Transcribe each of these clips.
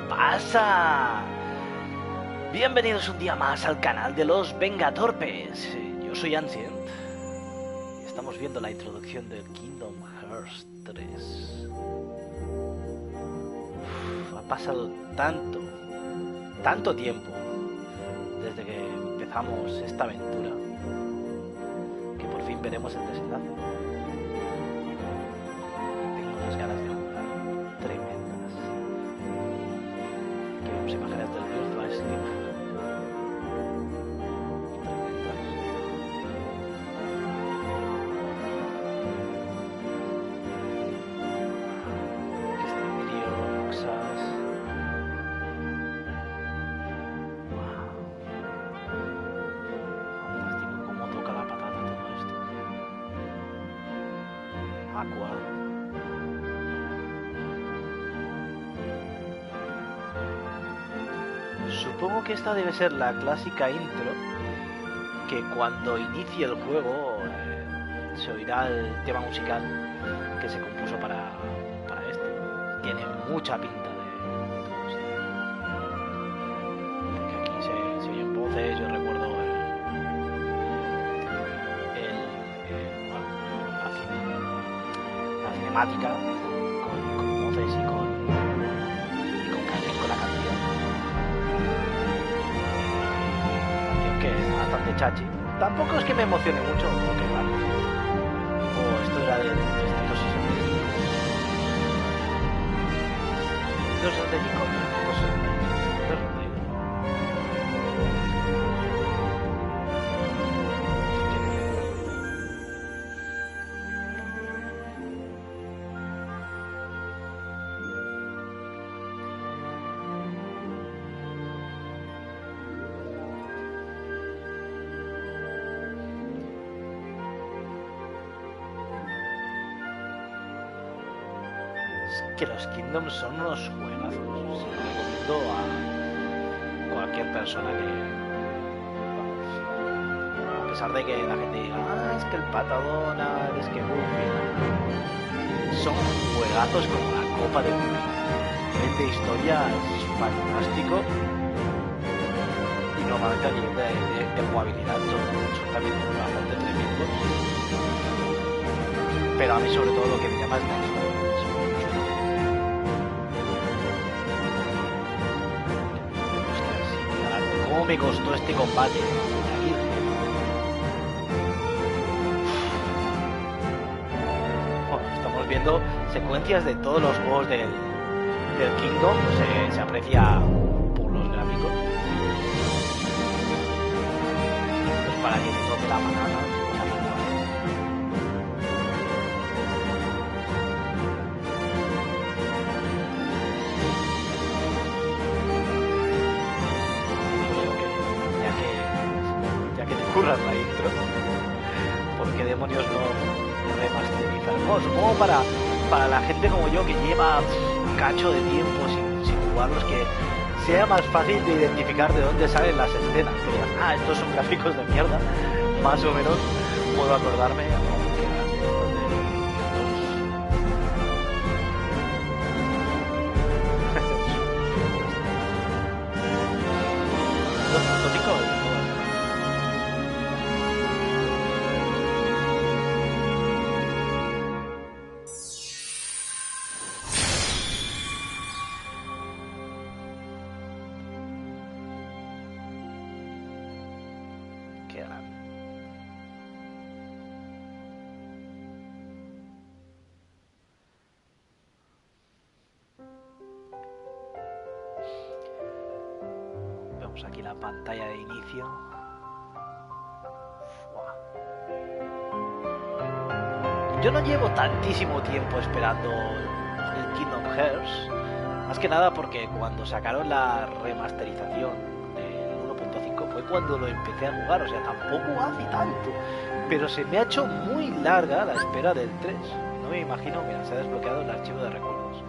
pasa? Bienvenidos un día más al canal de los Venga, Torpes. Yo soy Ancient y estamos viendo la introducción del Kingdom Hearts 3. Ha pasado tanto tiempo desde que empezamos esta aventura que por fin veremos el desenlace. Tengo unas ganas de jugar tremendas. Que vemos imágenes del Birth by Sleep. Supongo que esta debe ser la clásica intro que cuando inicie el juego se oirá el tema musical que se compuso para esto. Tiene mucha pinta de todo esto. Porque aquí se oyen voces, yo recuerdo la cinemática con voces y con la canción. Que es bastante chachi. Tampoco es que me emocione mucho, porque claro. Esto era del 365. 265. 265. Que los Kingdoms son unos juegazos. Se lo recomiendo a cualquier persona que, vamos, a pesar de que la gente diga, es que el Patadona, es que Buffy, son juegazos como la copa de Buffy. El de historia es fantástico y normalmente a nivel de jugabilidad son también bastante tremendos. Pero a mí sobre todo lo que me llama es la historia. ¿Cómo me costó este combate? Bueno, estamos viendo secuencias de todos los juegos del Kingdom. Se aprecia por los gráficos. Pues para que te toque la banana. Curras la intro. ¿Por qué demonios no remasterizar? Bueno, supongo para la gente como yo que lleva un cacho de tiempo sin jugarlos, que sea más fácil de identificar de dónde salen las escenas. Que digan, estos son gráficos de mierda. Más o menos puedo acordarme. Aquí la pantalla de inicio. Yo no llevo tantísimo tiempo esperando el Kingdom Hearts, más que nada porque cuando sacaron la remasterización del 1.5 fue cuando lo empecé a jugar, o sea, tampoco hace tanto, pero se me ha hecho muy larga la espera del 3. No me imagino, mira, se ha desbloqueado el archivo de recuerdos.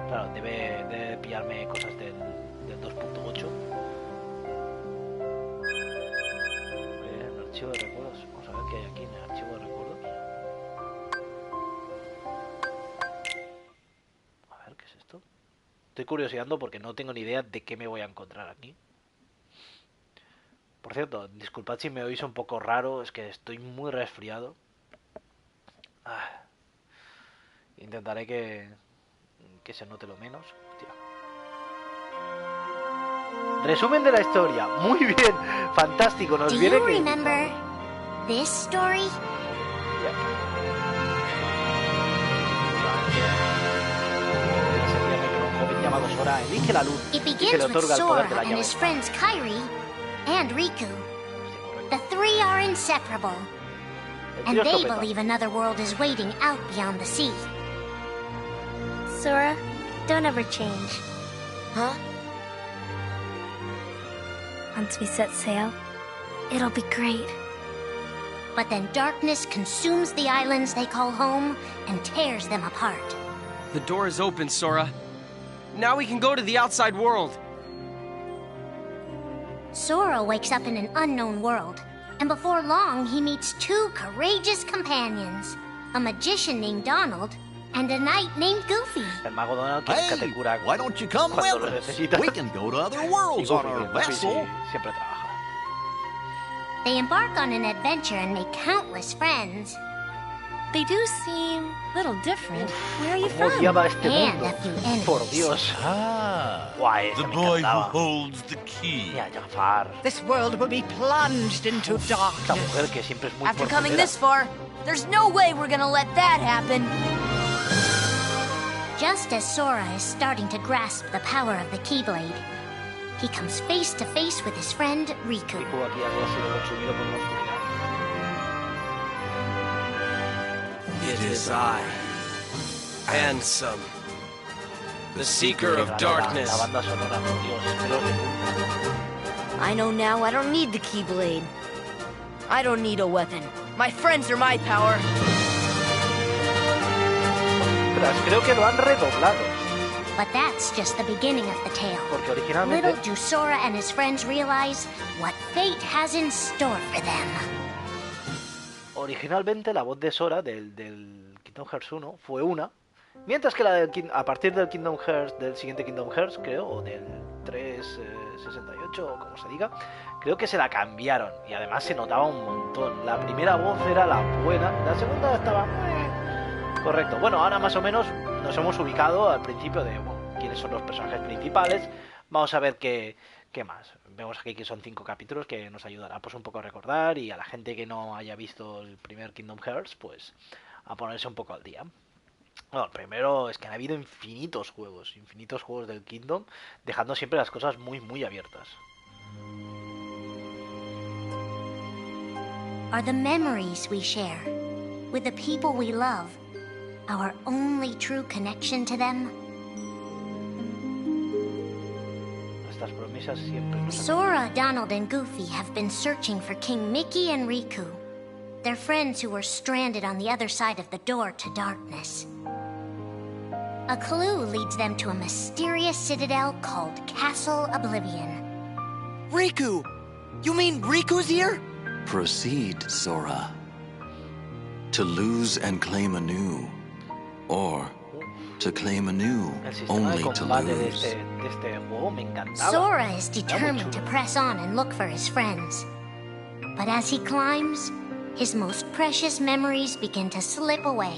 Claro, debe pillarme cosas del 2.8. Archivo de recuerdos. Vamos a ver qué hay aquí en el archivo de recuerdos. A ver, ¿qué es esto? Estoy curioseando porque no tengo ni idea de qué me voy a encontrar aquí. Por cierto, disculpad si me oís un poco raro, es que estoy muy resfriado. Intentaré que se note lo menos. Hostia. Resumen de la historia. Muy bien, fantástico. Nos viene que... remember this story? Un joven llamado Sora elige la luz y se le otorga el poder de la llave. His friends Kairi and Riku. The three are inseparable, and they believe another world is waiting out beyond the sea. Sora, don't ever change. Huh? Once we set sail, it'll be great. But then darkness consumes the islands they call home and tears them apart. The door is open, Sora. Now we can go to the outside world. Sora wakes up in an unknown world, and before long he meets two courageous companions, a magician named Donald and a knight named Goofy. El mago Donald que te cura why don't you come with us? We can go to other worlds on our vessel. Siempre trabaja. They embark on an adventure and make countless friends. They do seem a little different. Where are you ¿Cómo from? odiaba este And mundo? a few enemies. Por Dios. Guay, The me boy who encantaba. holds the key. Mira, Jafar. This world will be plunged into Esta darkness. mujer que siempre es muy After coming portera. this far, there's no way we're gonna let that happen. Just as Sora is starting to grasp the power of the Keyblade, he comes face to face with his friend Riku. Riku aquí había sido consumido por la oscuridad. It is I, Ansem, the Seeker of Darkness. La banda sonora, por Dios, pelos de punta. I know now I don't need the Keyblade. I don't need a weapon. My friends are my power. Ostras, creo que lo han redoblado. But that's just the beginning of the tale. Porque originalmente... Little do Sora and his friends realize what fate has in store for them. Originalmente la voz de Sora del Kingdom Hearts 1 fue una, mientras que la a partir del Kingdom Hearts, del siguiente Kingdom Hearts, creo, o del 368 o como se diga, creo que se la cambiaron y además se notaba un montón. La primera voz era la buena, la segunda estaba correcto. Bueno, ahora más o menos nos hemos ubicado al principio de quiénes son los personajes principales. Vamos a ver qué más. Vemos aquí que son 5 capítulos que nos ayudará pues un poco a recordar, y a la gente que no haya visto el primer Kingdom Hearts pues a ponerse un poco al día. Bueno, el primero es que han habido infinitos juegos del Kingdom, dejando siempre las cosas muy abiertas. Are the memories we share with the people we love our only true connection to them? Nuestras promesas siempre nos Sora, Donald, and Goofy have been searching for King Mickey and Riku, their friends who were stranded on the other side of the door to darkness. A clue leads them to a mysterious citadel called Castle Oblivion. Riku! You mean Riku's here? Proceed, Sora. To lose and claim anew, or to claim anew, El sistema de only to combate de lose. este juego me encantaba. Sora is determined to press on and look for his friends. But as he climbs, his most precious memories begin to slip away.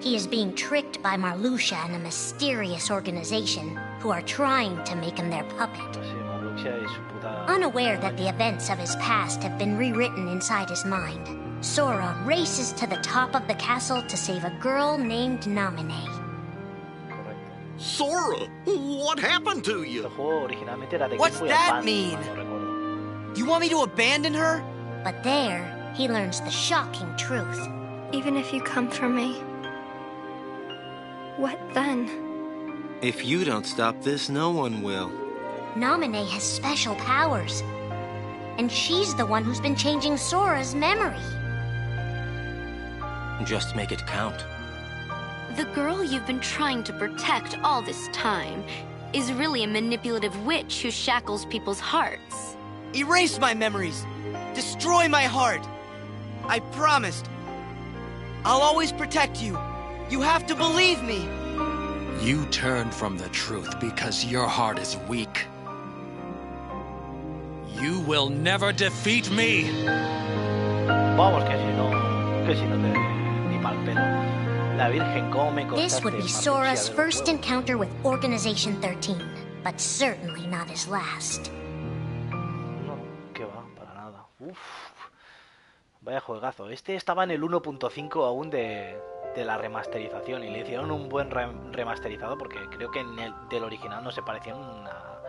He is being tricked by Marluxia and a mysterious organization who are trying to make him their puppet. Sí, Marluxia y su puta... Unaware that the events of his past have been rewritten inside his mind, Sora races to the top of the castle to save a girl named Naminé. Correcto. Sora, what happened to Este you? juego originalmente era de What's Game Boy that Advance, mean? no recuerdo. You want me to abandon her? But there, he learns the shocking truth. Even if you come for me, what then? If you don't stop this, no one will. Naminé has special powers, and she's the one who's been changing Sora's memory. Just make it count. The girl you've been trying to protect all this time is really a manipulative witch who shackles people's hearts. Erase my memories. Destroy my heart. I promised. I'll always protect you. You have to believe me. You turned from the truth because your heart is weak. You will never defeat me. Vamos, que si no te ni pa'l pelo. La Virgen, cómo me costaste. This would be Sora's first encounter with Organization 13, but certainly not his last. No, que va, para nada. Uf, vaya juegazo. Este estaba en el 1.5 aún de la remasterización y le hicieron un buen remasterizado porque creo que en el del original no se parecían en nada.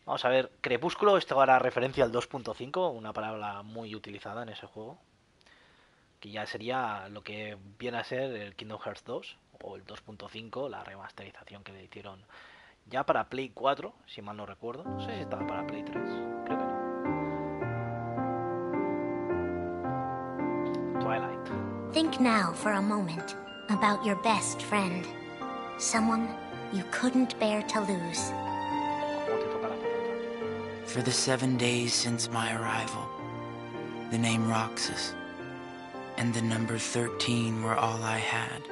Vamos a ver, Crepúsculo, esto hará referencia al 2.5, una palabra muy utilizada en ese juego, que ya sería lo que viene a ser el Kingdom Hearts 2 o el 2.5, la remasterización que le hicieron ya para Play 4, si mal no recuerdo. No sé si estaba para Play 3, creo que no. Twilight. Think now for a moment about your best friend, someone you couldn't bear to lose. For the 7 days since my arrival, the name Roxas and the number 13 were all I had.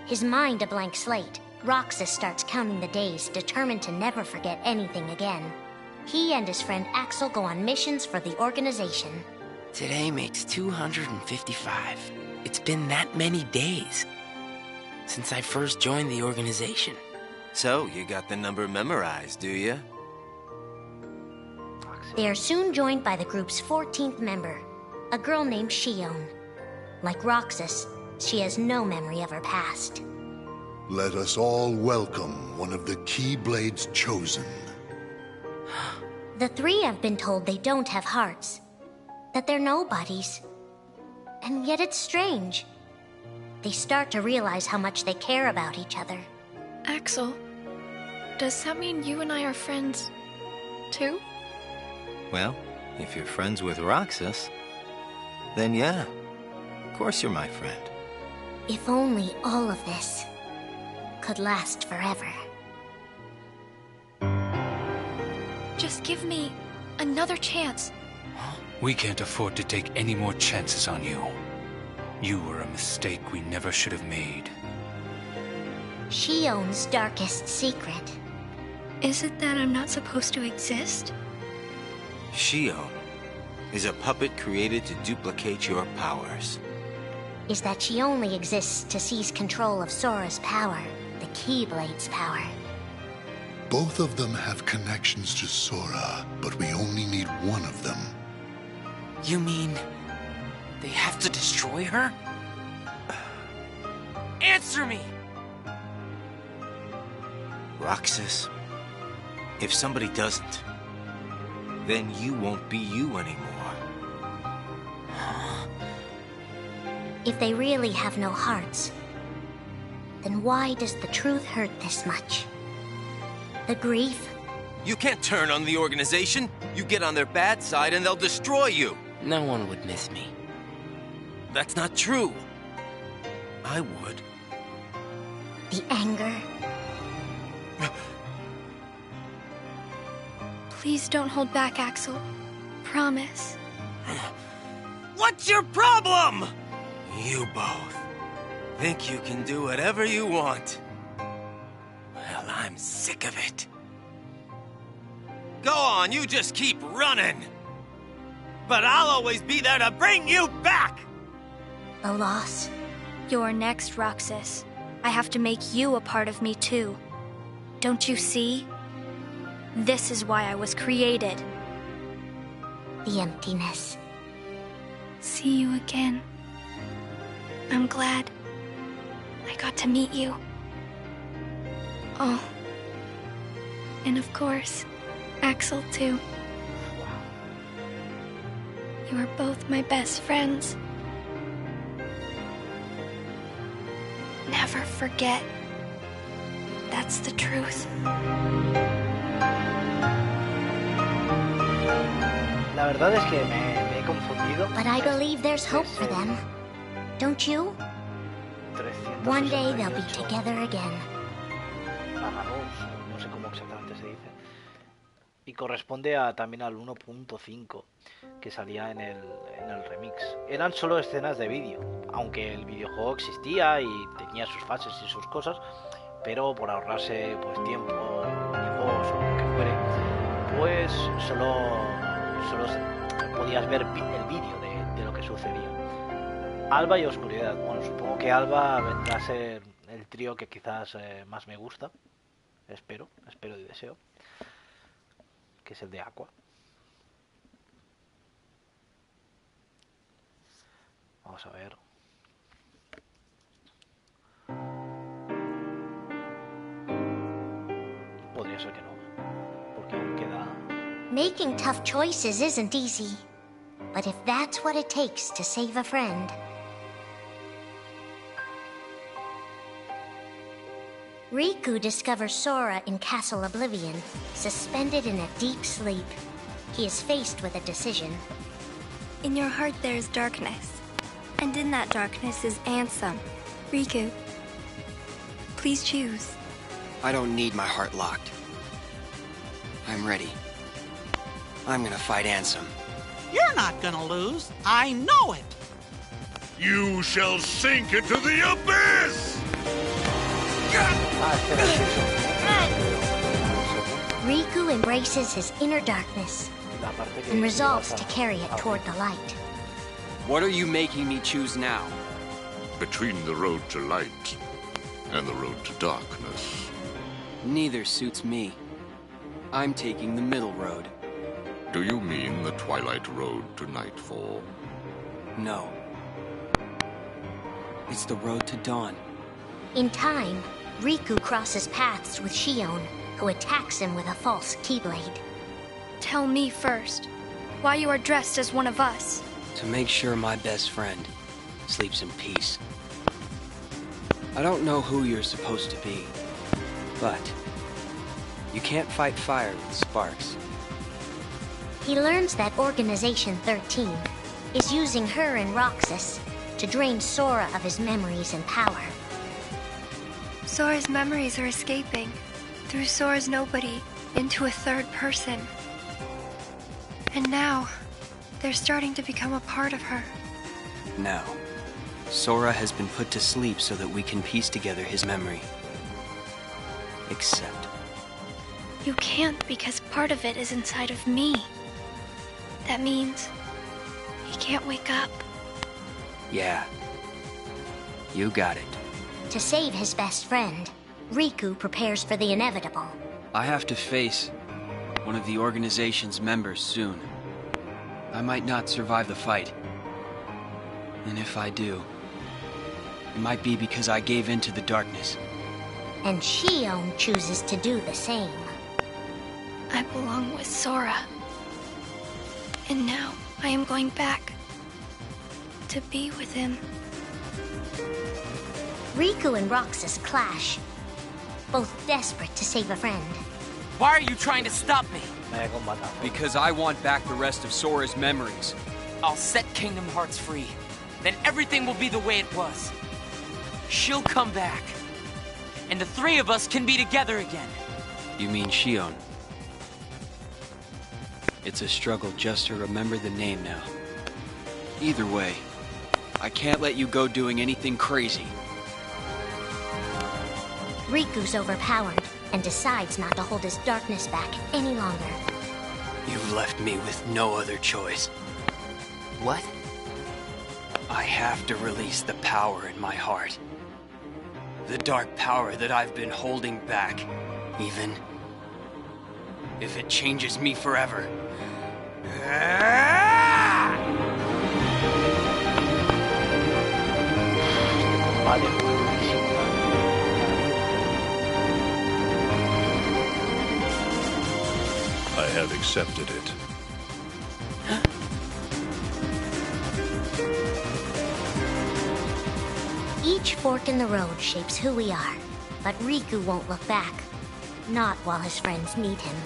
His mind a blank slate, Roxas starts counting the days, determined to never forget anything again. He and his friend Axel go on missions for the organization. Today makes 255. It's been that many days since I first joined the organization. So, you got the number memorized, do you? They are soon joined by the group's 14th member, a girl named Shion. Like Roxas, she has no memory of her past. Let us all welcome one of the Keyblades chosen. The three have been told they don't have hearts, that they're nobodies. And yet it's strange. They start to realize how much they care about each other. Axel, does that mean you and I are friends, too? Well, if you're friends with Roxas, then yeah, of course you're my friend. If only all of this could last forever. Just give me another chance. We can't afford to take any more chances on you. You were a mistake we never should have made. Shion's darkest secret. Is it that I'm not supposed to exist? Shion is a puppet created to duplicate your powers. Is that she only exists to seize control of Sora's power, the Keyblade's power. Both of them have connections to Sora, but we only need one of them. You mean they have to destroy her? Answer me! Roxas, if somebody doesn't, then you won't be you anymore. If they really have no hearts, then why does the truth hurt this much? The grief? You can't turn on the organization. You get on their bad side and they'll destroy you. No one would miss me. That's not true. I would. The anger? Please don't hold back, Axel. Promise. What's your problem? You both think you can do whatever you want. Well, I'm sick of it. Go on, you just keep running. But I'll always be there to bring you back! The loss? You're next, Roxas. I have to make you a part of me, too. Don't you see? This is why I was created. The emptiness. See you again. I'm glad I got to meet you. Oh. And of course, Axel, too. You are both my best friends. Never forget. That's the truth. La verdad es que me he confundido. But I believe there's hope for them. Don't you? One day they'll be together again. No sé cómo exactamente se dice. Y corresponde también al 1.5. que salía en el remix. Eran solo escenas de vídeo, aunque el videojuego existía y tenía sus fases y sus cosas, pero por ahorrarse pues tiempo, juegos o lo que fuere, pues solo podías ver el vídeo de lo que sucedía. Alba y Oscuridad. Bueno, supongo que Alba vendrá a ser el trío que quizás más me gusta. Espero y deseo. Que es el de Aqua. Vamos a ver. Podría ser que no, porque aún queda... Making tough choices isn't easy, but if that's what it takes to save a friend... Riku discovers Sora in Castle Oblivion, suspended in a deep sleep. He is faced with a decision. In your heart there is darkness, and in that darkness is Ansem. Riku, please choose. I don't need my heart locked. I'm ready. I'm gonna fight Ansem. You're not gonna lose. I know it. You shall sink into the abyss! Riku embraces his inner darkness and resolves to carry it toward the light. What are you making me choose now? Between the road to light and the road to darkness. Neither suits me. I'm taking the middle road. Do you mean the twilight road to nightfall? No. It's the road to dawn. In time, Riku crosses paths with Shion, who attacks him with a false Keyblade. Tell me first, why you are dressed as one of us. To make sure my best friend sleeps in peace. I don't know who you're supposed to be, but you can't fight fire with sparks. He learns that Organization 13 is using her and Roxas to drain Sora of his memories and power. Sora's memories are escaping through Sora's nobody into a third person. And now, they're starting to become a part of her. Now, Sora has been put to sleep so that we can piece together his memory. Except... You can't because part of it is inside of me. That means he can't wake up. Yeah. You got it. To save his best friend, Riku prepares for the inevitable. I have to face one of the organization's members soon. I might not survive the fight. And if I do, it might be because I gave in to the darkness. And Shion chooses to do the same. I belong with Sora. And now I am going back to be with him. Riku and Roxas clash, both desperate to save a friend. Why are you trying to stop me? Because I want back the rest of Sora's memories. I'll set Kingdom Hearts free. Then everything will be the way it was. She'll come back. And the three of us can be together again. You mean Shion? It's a struggle just to remember the name now. Either way, I can't let you go doing anything crazy. Riku's overpowered and decides not to hold his darkness back any longer. You've left me with no other choice. What? I have to release the power in my heart. The dark power that I've been holding back, even if it changes me forever. I have accepted it. Each fork in the road shapes who we are, but Riku won't look back. Not while his friends need him.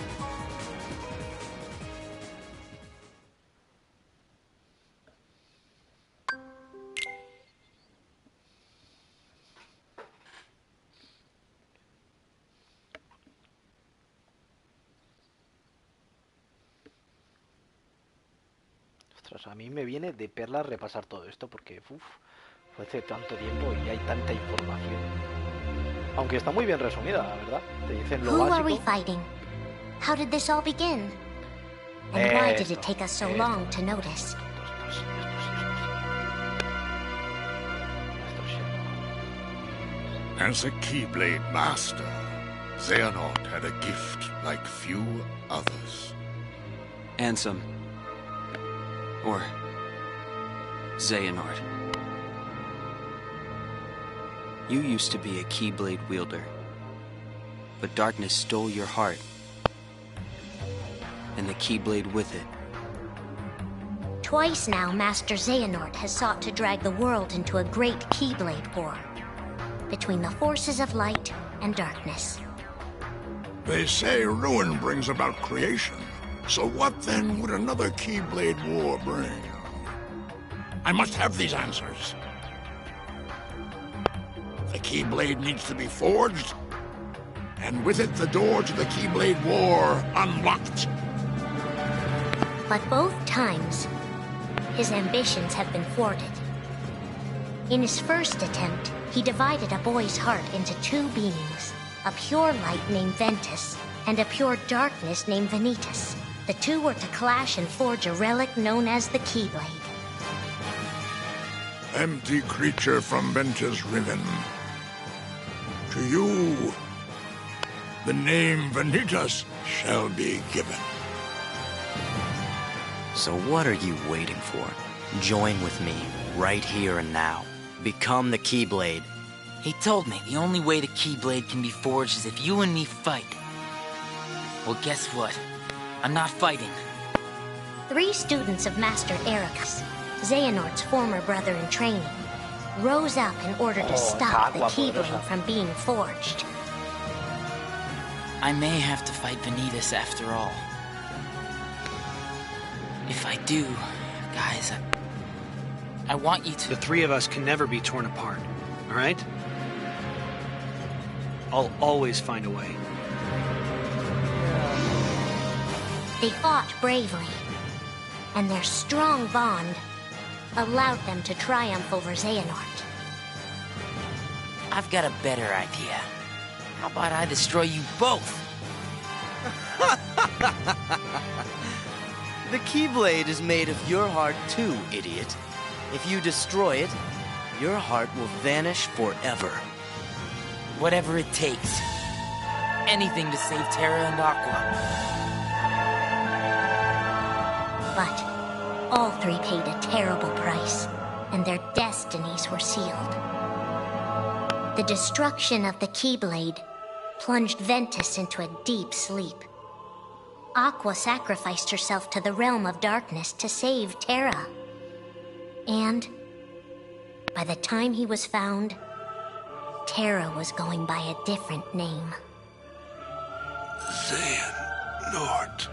ostras, a mí me viene de perlas repasar todo esto porque fue hace tanto tiempo y hay tanta información. Aunque está muy bien resumida, la verdad. Te dicen lo Who básico. are we fighting? How did this all begin? And why did it take us so long to notice? As a Keyblade master, Xehanort had a gift like few others. Ansem. Or Xehanort. You used to be a Keyblade wielder, but darkness stole your heart, and the Keyblade with it. Twice now, Master Xehanort has sought to drag the world into a great Keyblade war between the forces of light and darkness. They say ruin brings about creation. So what then would another Keyblade war bring? I must have these answers. The Keyblade needs to be forged, and with it the door to the Keyblade war unlocked. But both times, his ambitions have been thwarted. In his first attempt, he divided a boy's heart into two beings, a pure light named Ventus, and a pure darkness named Vanitas. The two were to clash and forge a relic known as the Keyblade. Empty creature from Ventus Riven. To you, the name Vanitas shall be given. So what are you waiting for? Join with me, right here and now. Become the Keyblade. He told me the only way the Keyblade can be forged is if you and me fight. Well, guess what? I'm not fighting. 3 students of Master Ericus, Xehanort's former brother in training, rose up in order to stop the Keyblade from being forged. I may have to fight Vanitas after all. If I do, guys, I want you to... The 3 of us can never be torn apart, all right? I'll always find a way. They fought bravely, and their strong bond allowed them to triumph over Xehanort. I've got a better idea. How about I destroy you both? The Keyblade is made of your heart too, idiot. If you destroy it, your heart will vanish forever. Whatever it takes. Anything to save Terra and Aqua. But all 3 paid a terrible price, and their destinies were sealed. The destruction of the Keyblade plunged Ventus into a deep sleep. Aqua sacrificed herself to the realm of darkness to save Terra. And by the time he was found, Terra was going by a different name. Xehanort.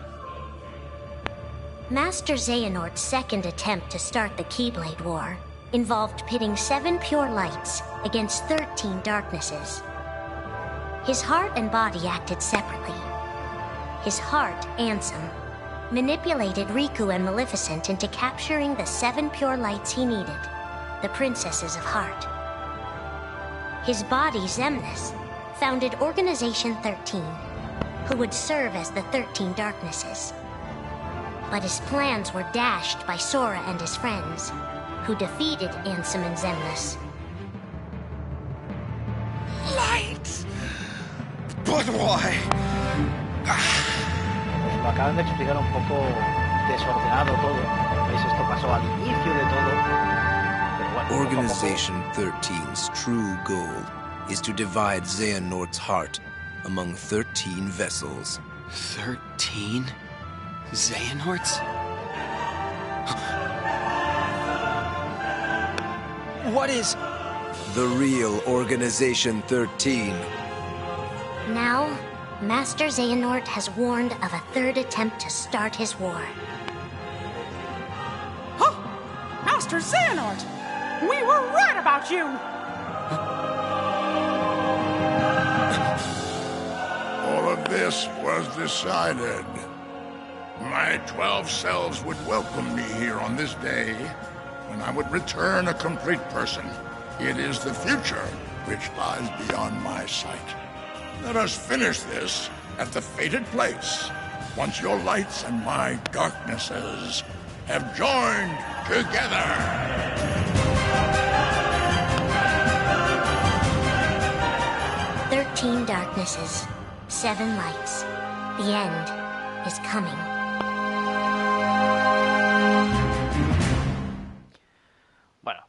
Master Xehanort's second attempt to start the Keyblade War involved pitting 7 pure lights against 13 darknesses. His heart and body acted separately. His heart, Ansem, manipulated Riku and Maleficent into capturing the 7 pure lights he needed, the Princesses of Heart. His body, Xemnas, founded Organization 13, who would serve as the 13 darknesses. But his plans were dashed by Sora and his friends, who defeated Ansem and Xemnas. Light! But why? Lo acaban de explicar un poco desordenado todo. ¿Veis? Esto pasó al inicio de todo. Pero bueno, Organization 13's true goal is to divide Xehanort's heart among 13 vessels. 13? Xehanort's? What is... The real Organization 13. Now, Master Xehanort has warned of a 3rd attempt to start his war. Huh? Master Xehanort! We were right about you! All of this was decided. My 12 selves would welcome me here on this day, when I would return a complete person. It is the future which lies beyond my sight. Let us finish this at the fated place, once your lights and my darknesses have joined together. 13 darknesses, 7 lights. The end is coming. Bueno,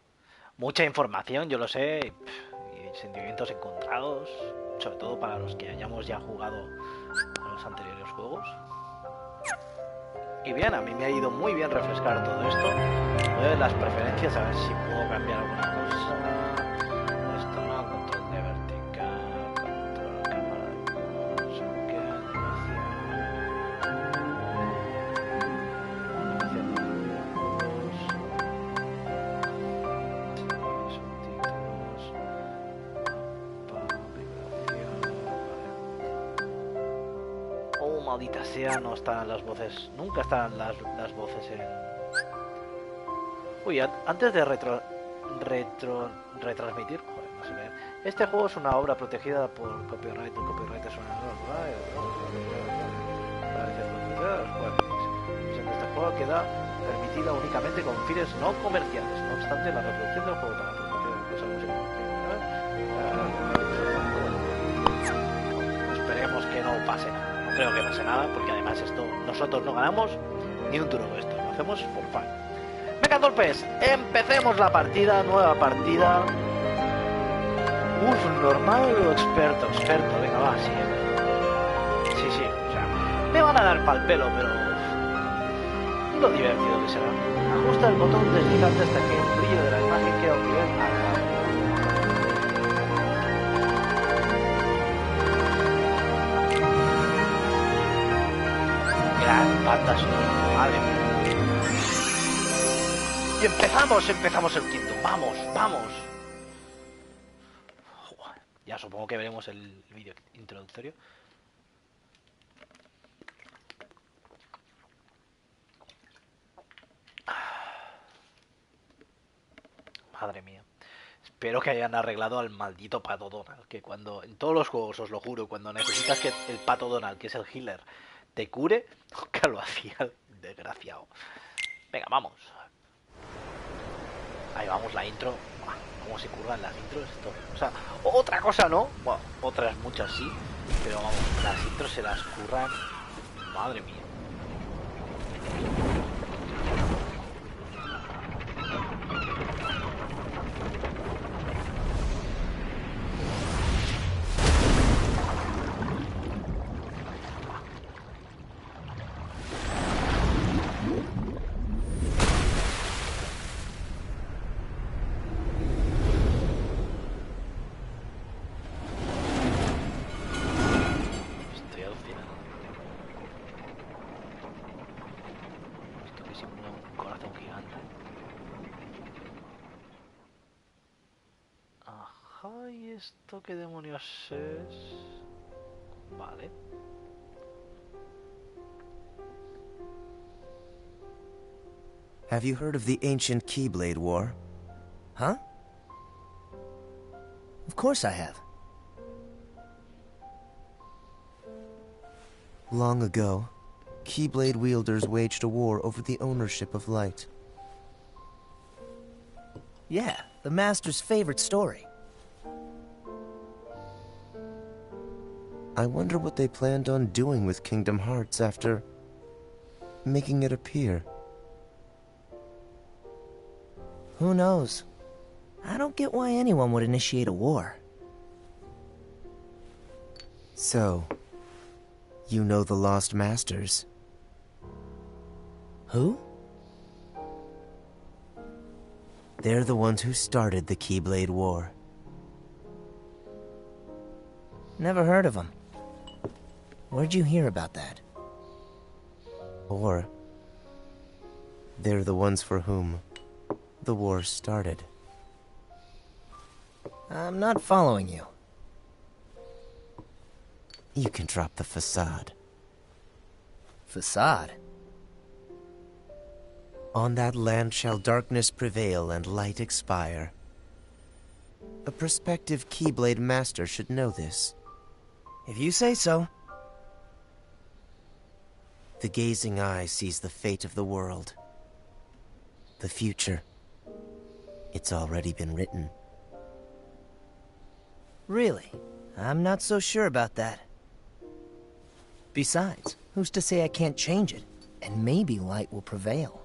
mucha información, yo lo sé, y sentimientos encontrados, sobre todo para los que hayamos ya jugado a los anteriores juegos. Y bien, a mí me ha ido muy bien refrescar todo esto. Voy a ver las preferencias, a ver si puedo cambiar alguna cosa. Esto no, control de vertical, control de cámara, no sé qué, animación. Subtítulos, mapa, vibración, vale. Oh, maldita sea, no están las voces, nunca están las voces en... Uy, antes de retransmitir, joder, no sé leer. Este juego es una obra protegida por copyright. El copyright es una este juego queda permitida únicamente con fines no comerciales. No obstante, la reproducción del juego para la producción de música esperemos que no pase nada. No creo que pase nada, porque además esto nosotros no ganamos ni un duro. Esto lo hacemos por fun. Venga, Torpes, empecemos la partida, nueva partida. Normal o experto, venga, va, sí. Sí, o sea, me van a dar pa'l pelo, pero... lo divertido que será. Ajusta el botón deslizante hasta que el brillo de la imagen quede a un nivel agradable. Gran banda sonora, madre mía. Y empezamos el quinto. Vamos. Ya supongo que veremos el vídeo introductorio. Madre mía. Espero que hayan arreglado al maldito Pato Donald. Que cuando, en todos los juegos, os lo juro, cuando necesitas que el Pato Donald, que es el healer, te cure, nunca lo hacía el desgraciado. Venga, vamos. Ahí vamos, la intro. Cómo se curvan las intros. Esto. O sea, otra cosa no. Bueno, otras muchas sí. Pero vamos, las intros se las curran. Madre mía. ¿Esto qué demonios es? Vale. Have you heard of the ancient Keyblade War? Huh? Of course I have. Long ago, Keyblade wielders waged a war over the ownership of light. Yeah, the Master's favorite story. I wonder what they planned on doing with Kingdom Hearts after making it appear. Who knows? I don't get why anyone would initiate a war. So, you know the Lost Masters? Who? They're the ones who started the Keyblade War. Never heard of them. Where'd you hear about that? Or, they're the ones for whom the war started. I'm not following you. You can drop the facade. Facade? On that land shall darkness prevail and light expire. A prospective Keyblade master should know this. If you say so. The gazing eye sees the fate of the world. The future. It's already been written. Really? I'm not so sure about that. Besides, who's to say I can't change it? And maybe light will prevail.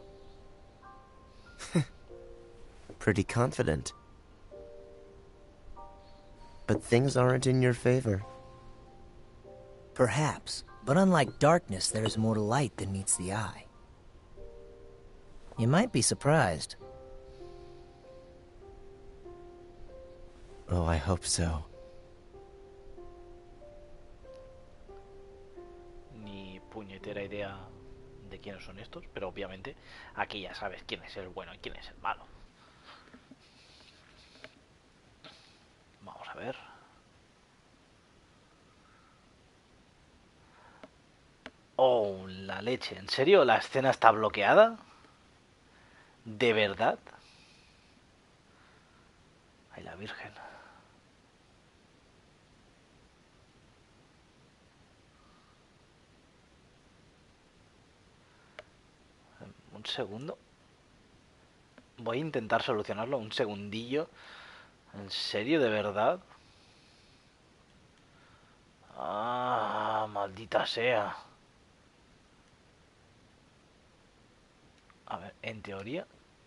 Pretty confident. But things aren't in your favor. Perhaps, but unlike darkness, there is more to light than meets the eye. You might be surprised. Oh, I hope so. Ni puñetera idea de quiénes son estos, pero obviamente aquí ya sabes quién es el bueno y quién es el malo. Vamos a ver. Oh, la leche. ¿En serio la escena está bloqueada? ¿De verdad? Ay, la Virgen. Un segundo. Voy a intentar solucionarlo. Un segundillo. ¿En serio, de verdad? Ah, maldita sea. A ver, en teoría